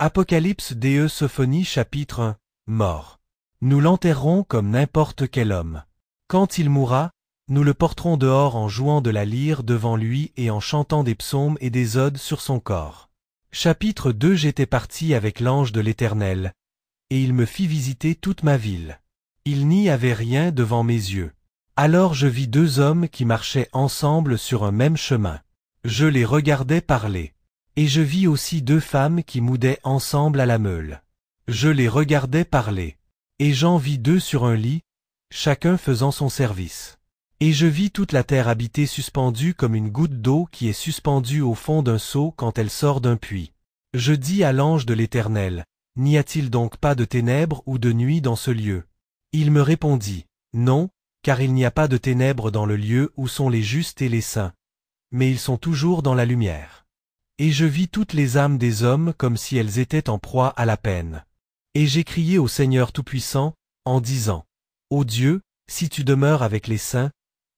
Apocalypse de Sophonie chapitre 1. Mort. Nous l'enterrerons comme n'importe quel homme. Quand il mourra, nous le porterons dehors en jouant de la lyre devant lui et en chantant des psaumes et des odes sur son corps. Chapitre 2. J'étais parti avec l'ange de l'Éternel, et il me fit visiter toute ma ville. Il n'y avait rien devant mes yeux. Alors je vis deux hommes qui marchaient ensemble sur un même chemin. Je les regardais parler. Et je vis aussi deux femmes qui moudaient ensemble à la meule. Je les regardais parler. Et j'en vis deux sur un lit, chacun faisant son service. Et je vis toute la terre habitée suspendue comme une goutte d'eau qui est suspendue au fond d'un seau quand elle sort d'un puits. Je dis à l'ange de l'Éternel, n'y a-t-il donc pas de ténèbres ou de nuit dans ce lieu? Il me répondit, non, car il n'y a pas de ténèbres dans le lieu où sont les justes et les saints. Mais ils sont toujours dans la lumière. Et je vis toutes les âmes des hommes comme si elles étaient en proie à la peine. Et j'ai crié au Seigneur Tout-Puissant, en disant, Ô Dieu, si tu demeures avec les saints,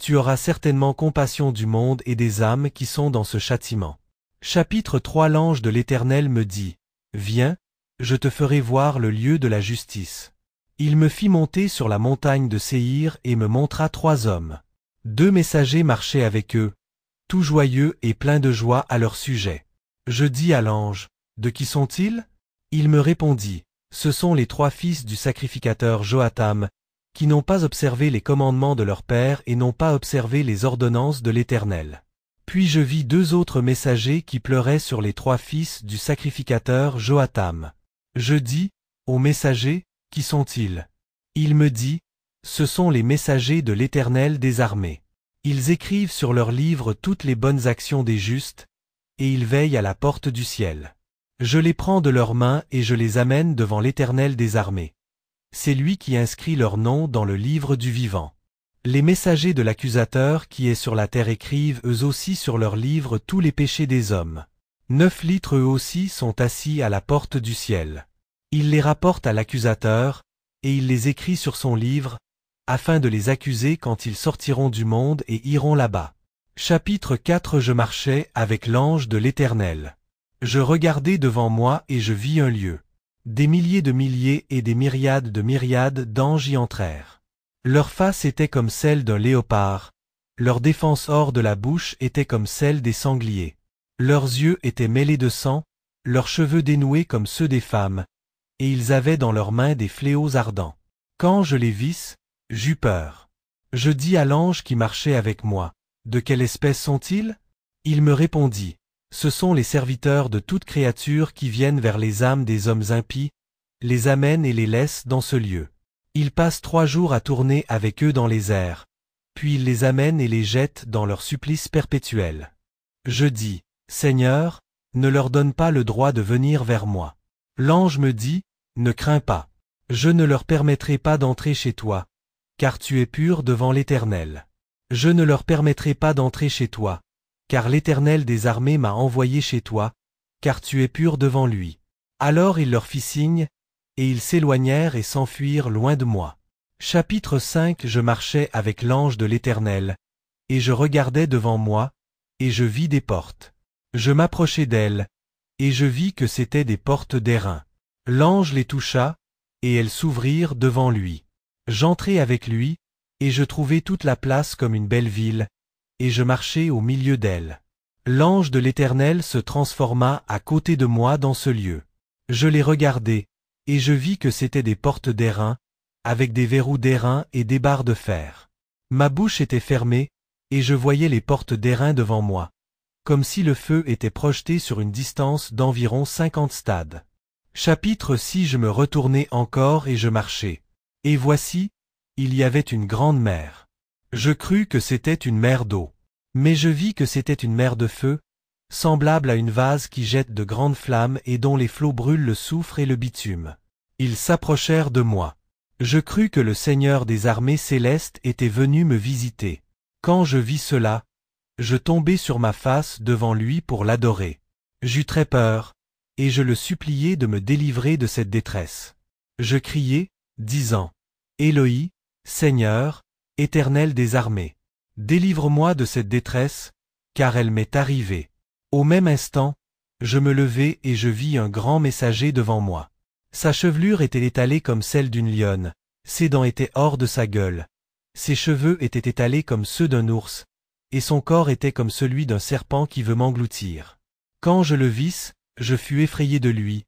tu auras certainement compassion du monde et des âmes qui sont dans ce châtiment. Chapitre 3. L'ange de l'Éternel me dit, Viens, je te ferai voir le lieu de la justice. Il me fit monter sur la montagne de Séhir et me montra trois hommes. Deux messagers marchaient avec eux, tout joyeux et pleins de joie à leur sujet. Je dis à l'ange, de qui sont-ils? Il me répondit, ce sont les trois fils du sacrificateur Joatam, qui n'ont pas observé les commandements de leur père et n'ont pas observé les ordonnances de l'Éternel. Puis je vis deux autres messagers qui pleuraient sur les trois fils du sacrificateur Joatam. Je dis, aux messagers, qui sont-ils? Il me dit, ce sont les messagers de l'Éternel des armées. Ils écrivent sur leurs livres toutes les bonnes actions des justes, et ils veillent à la porte du ciel. Je les prends de leurs mains et je les amène devant l'Éternel des armées. C'est lui qui inscrit leurs noms dans le livre du vivant. Les messagers de l'accusateur qui est sur la terre écrivent eux aussi sur leurs livres tous les péchés des hommes. 9 litres eux aussi sont assis à la porte du ciel. Il les rapporte à l'accusateur, et il les écrit sur son livre, afin de les accuser quand ils sortiront du monde et iront là-bas. Chapitre 4. Je marchais avec l'ange de l'Éternel. Je regardai devant moi et je vis un lieu. Des milliers de milliers et des myriades de myriades d'anges y entrèrent. Leur face était comme celle d'un léopard, leur défense hors de la bouche était comme celle des sangliers. Leurs yeux étaient mêlés de sang, leurs cheveux dénoués comme ceux des femmes, et ils avaient dans leurs mains des fléaux ardents. Quand je les vis, j'eus peur. Je dis à l'ange qui marchait avec moi, de quelle espèce sont-ils? Il me répondit, ce sont les serviteurs de toute créature qui viennent vers les âmes des hommes impies, les amènent et les laissent dans ce lieu. Ils passent 3 jours à tourner avec eux dans les airs, puis ils les amènent et les jettent dans leur supplice perpétuel. Je dis, Seigneur, ne leur donne pas le droit de venir vers moi. L'ange me dit, ne crains pas. Je ne leur permettrai pas d'entrer chez toi, car tu es pur devant l'Éternel. Je ne leur permettrai pas d'entrer chez toi, car l'Éternel des armées m'a envoyé chez toi, car tu es pur devant lui. Alors il leur fit signe, et ils s'éloignèrent et s'enfuirent loin de moi. Chapitre 5. Je marchais avec l'ange de l'Éternel, et je regardais devant moi, et je vis des portes. Je m'approchai d'elles, et je vis que c'étaient des portes d'airain. L'ange les toucha, et elles s'ouvrirent devant lui. J'entrai avec lui, et je trouvai toute la place comme une belle ville, et je marchai au milieu d'elle. L'ange de l'Éternel se transforma à côté de moi dans ce lieu. Je les regardai, et je vis que c'étaient des portes d'airain, avec des verrous d'airain et des barres de fer. Ma bouche était fermée, et je voyais les portes d'airain devant moi, comme si le feu était projeté sur une distance d'environ 50 stades. Chapitre 6. Je me retournai encore et je marchai. Et voici, il y avait une grande mer. Je crus que c'était une mer d'eau. Mais je vis que c'était une mer de feu, semblable à une vase qui jette de grandes flammes et dont les flots brûlent le soufre et le bitume. Ils s'approchèrent de moi. Je crus que le Seigneur des armées célestes était venu me visiter. Quand je vis cela, je tombai sur ma face devant lui pour l'adorer. J'eus très peur, et je le suppliai de me délivrer de cette détresse. Je criai, disant, Éloi, Seigneur, Éternel des armées, délivre-moi de cette détresse, car elle m'est arrivée. Au même instant, je me levai et je vis un grand messager devant moi. Sa chevelure était étalée comme celle d'une lionne, ses dents étaient hors de sa gueule, ses cheveux étaient étalés comme ceux d'un ours, et son corps était comme celui d'un serpent qui veut m'engloutir. Quand je le vis, je fus effrayé de lui,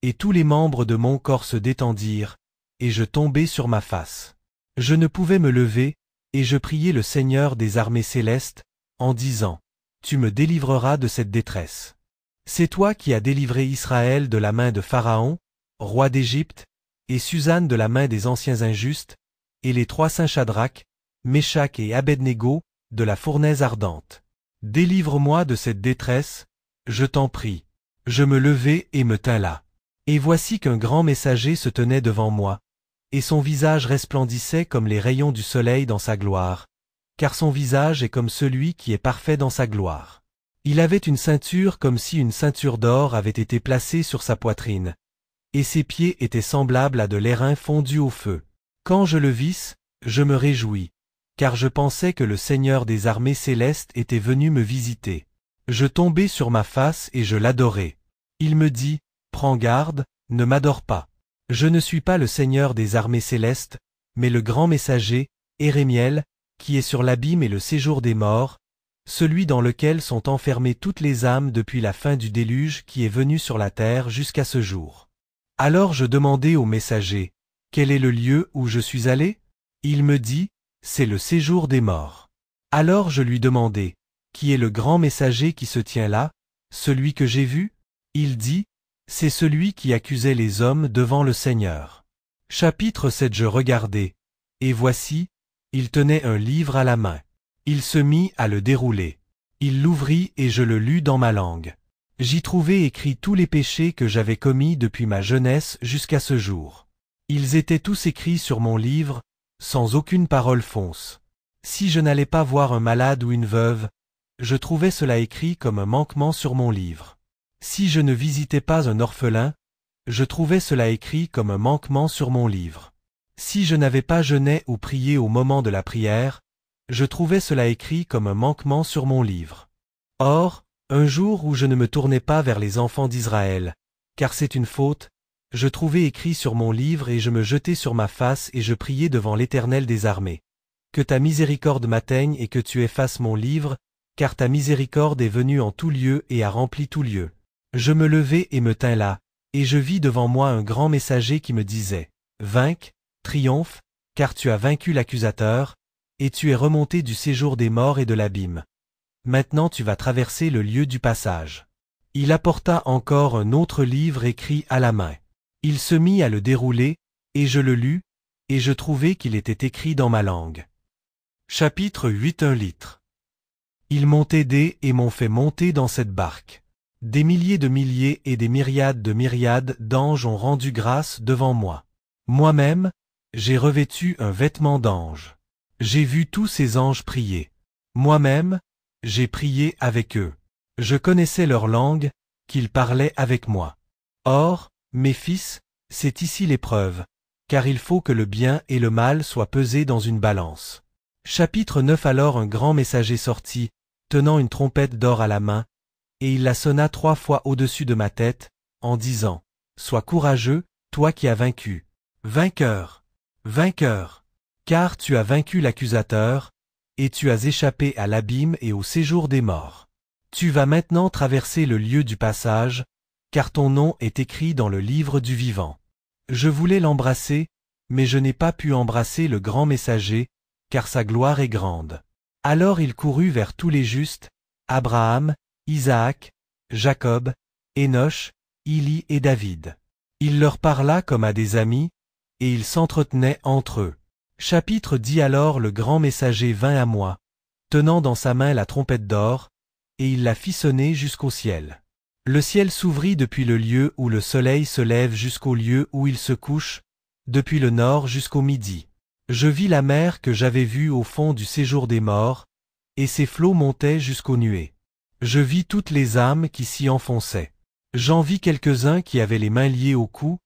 et tous les membres de mon corps se détendirent, et je tombai sur ma face. Je ne pouvais me lever, et je priai le Seigneur des armées célestes, en disant, « Tu me délivreras de cette détresse. C'est toi qui as délivré Israël de la main de Pharaon, roi d'Égypte, et Suzanne de la main des anciens injustes, et les 3 saints Shadrach, Méshach et Abednego, de la fournaise ardente. Délivre-moi de cette détresse, je t'en prie. » Je me levai et me tins là. Et voici qu'un grand messager se tenait devant moi, et son visage resplendissait comme les rayons du soleil dans sa gloire, car son visage est comme celui qui est parfait dans sa gloire. Il avait une ceinture comme si une ceinture d'or avait été placée sur sa poitrine, et ses pieds étaient semblables à de l'airain fondu au feu. Quand je le vis, je me réjouis, car je pensais que le Seigneur des armées célestes était venu me visiter. Je tombai sur ma face et je l'adorai. Il me dit, « Prends garde, ne m'adore pas. Je ne suis pas le Seigneur des armées célestes, mais le grand messager, Érémiel, qui est sur l'abîme et le séjour des morts, celui dans lequel sont enfermées toutes les âmes depuis la fin du déluge qui est venu sur la terre jusqu'à ce jour. » Alors je demandai au messager, « Quel est le lieu où je suis allé ?» Il me dit, « C'est le séjour des morts. » Alors je lui demandai, « Qui est le grand messager qui se tient là, celui que j'ai vu ?» Il dit, « C'est celui qui accusait les hommes devant le Seigneur. » Chapitre 7. Je regardai, et voici, il tenait un livre à la main. Il se mit à le dérouler. Il l'ouvrit et je le lus dans ma langue. J'y trouvai écrits tous les péchés que j'avais commis depuis ma jeunesse jusqu'à ce jour. Ils étaient tous écrits sur mon livre, sans aucune parole fausse. Si je n'allais pas voir un malade ou une veuve, je trouvais cela écrit comme un manquement sur mon livre. Si je ne visitais pas un orphelin, je trouvais cela écrit comme un manquement sur mon livre. Si je n'avais pas jeûné ou prié au moment de la prière, je trouvais cela écrit comme un manquement sur mon livre. Or, un jour où je ne me tournais pas vers les enfants d'Israël, car c'est une faute, je trouvai écrit sur mon livre et je me jetai sur ma face et je priai devant l'Éternel des armées. Que ta miséricorde m'atteigne et que tu effaces mon livre, car ta miséricorde est venue en tout lieu et a rempli tout lieu. Je me levai et me tins là, et je vis devant moi un grand messager qui me disait, « Vainque, triomphe, car tu as vaincu l'accusateur, et tu es remonté du séjour des morts et de l'abîme. Maintenant tu vas traverser le lieu du passage. » Il apporta encore un autre livre écrit à la main. Il se mit à le dérouler, et je le lus, et je trouvai qu'il était écrit dans ma langue. Chapitre 8. 1 litre. Ils m'ont aidé et m'ont fait monter dans cette barque. Des milliers de milliers et des myriades de myriades d'anges ont rendu grâce devant moi. Moi-même, j'ai revêtu un vêtement d'ange. J'ai vu tous ces anges prier. Moi-même, j'ai prié avec eux. Je connaissais leur langue, qu'ils parlaient avec moi. Or, mes fils, c'est ici l'épreuve, car il faut que le bien et le mal soient pesés dans une balance. Chapitre 9. Alors un grand messager sortit, tenant une trompette d'or à la main, et il la sonna 3 fois au-dessus de ma tête, en disant, « Sois courageux, toi qui as vaincu. Vainqueur, vainqueur, car tu as vaincu l'accusateur, et tu as échappé à l'abîme et au séjour des morts. Tu vas maintenant traverser le lieu du passage, car ton nom est écrit dans le livre du vivant. » Je voulais l'embrasser, mais je n'ai pas pu embrasser le grand messager, car sa gloire est grande. Alors il courut vers tous les justes, Abraham, Isaac, Jacob, Énoch, Élie et David. Il leur parla comme à des amis, et ils s'entretenaient entre eux. Chapitre 10. Alors le grand messager vint à moi, tenant dans sa main la trompette d'or, et il la fit sonner jusqu'au ciel. Le ciel s'ouvrit depuis le lieu où le soleil se lève jusqu'au lieu où il se couche, depuis le nord jusqu'au midi. Je vis la mer que j'avais vue au fond du séjour des morts, et ses flots montaient jusqu'aux nuées. Je vis toutes les âmes qui s'y enfonçaient. J'en vis quelques-uns qui avaient les mains liées au cou,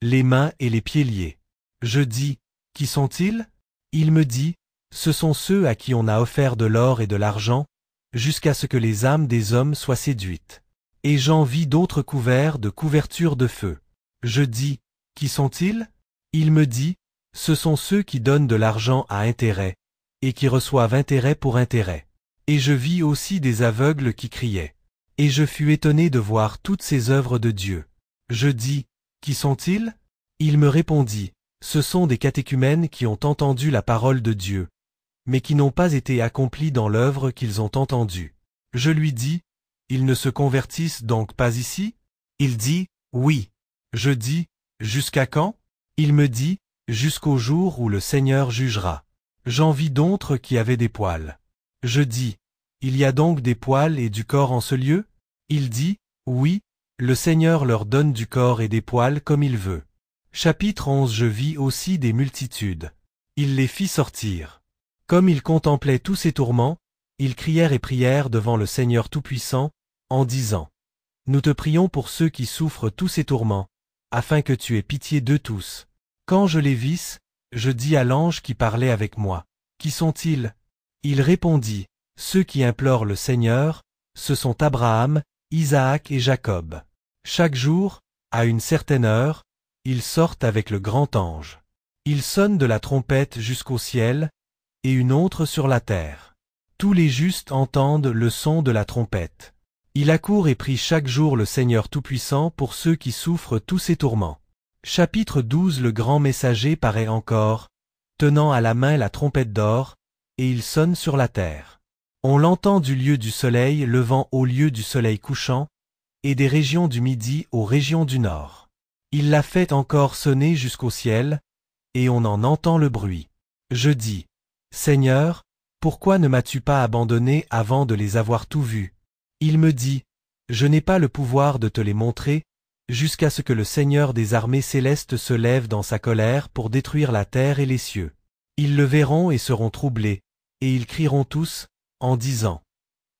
les mains et les pieds liés. Je dis, « Qui sont-ils » Il me dit, « Ce sont ceux à qui on a offert de l'or et de l'argent, jusqu'à ce que les âmes des hommes soient séduites. » Et j'en vis d'autres couverts de couvertures de feu. Je dis, qui sont-ils? Il me dit, ce sont ceux qui donnent de l'argent à intérêt, et qui reçoivent intérêt pour intérêt. Et je vis aussi des aveugles qui criaient. Et je fus étonné de voir toutes ces œuvres de Dieu. Je dis, qui sont-ils? Il me répondit, ce sont des catéchumènes qui ont entendu la parole de Dieu, mais qui n'ont pas été accomplis dans l'œuvre qu'ils ont entendue. Je lui dis, ils ne se convertissent donc pas ici? Il dit, oui. Je dis, jusqu'à quand? Il me dit, jusqu'au jour où le Seigneur jugera. J'en vis d'autres qui avaient des poils. Je dis, il y a donc des poils et du corps en ce lieu? Il dit, oui, le Seigneur leur donne du corps et des poils comme il veut. Chapitre 11. Je vis aussi des multitudes. Il les fit sortir. Comme ils contemplaient tous ces tourments, ils crièrent et prièrent devant le Seigneur Tout-Puissant, en disant, nous te prions pour ceux qui souffrent tous ces tourments, afin que tu aies pitié d'eux tous. Quand je les vis, je dis à l'ange qui parlait avec moi, qui sont-ils? Il répondit, ceux qui implorent le Seigneur, ce sont Abraham, Isaac et Jacob. Chaque jour, à une certaine heure, ils sortent avec le grand ange. Ils sonnent de la trompette jusqu'au ciel, et une autre sur la terre. Tous les justes entendent le son de la trompette. Il accourt et prie chaque jour le Seigneur Tout-Puissant pour ceux qui souffrent tous ces tourments. Chapitre 12. Le grand messager paraît encore, tenant à la main la trompette d'or, et il sonne sur la terre. On l'entend du lieu du soleil levant au lieu du soleil couchant, et des régions du midi aux régions du nord. Il la fait encore sonner jusqu'au ciel, et on en entend le bruit. Je dis, Seigneur, pourquoi ne m'as-tu pas abandonné avant de les avoir tout vus? Il me dit, je n'ai pas le pouvoir de te les montrer, jusqu'à ce que le Seigneur des armées célestes se lève dans sa colère pour détruire la terre et les cieux. Ils le verront et seront troublés, et ils crieront tous, en disant,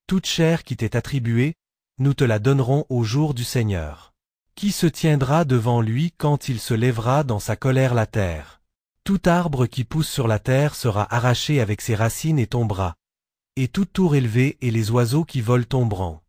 toute chair qui t'est attribuée, nous te la donnerons au jour du Seigneur. Qui se tiendra devant lui quand il se lèvera dans sa colère la terre? Tout arbre qui pousse sur la terre sera arraché avec ses racines et tombera, et toute tour élevée et les oiseaux qui volent tomberont.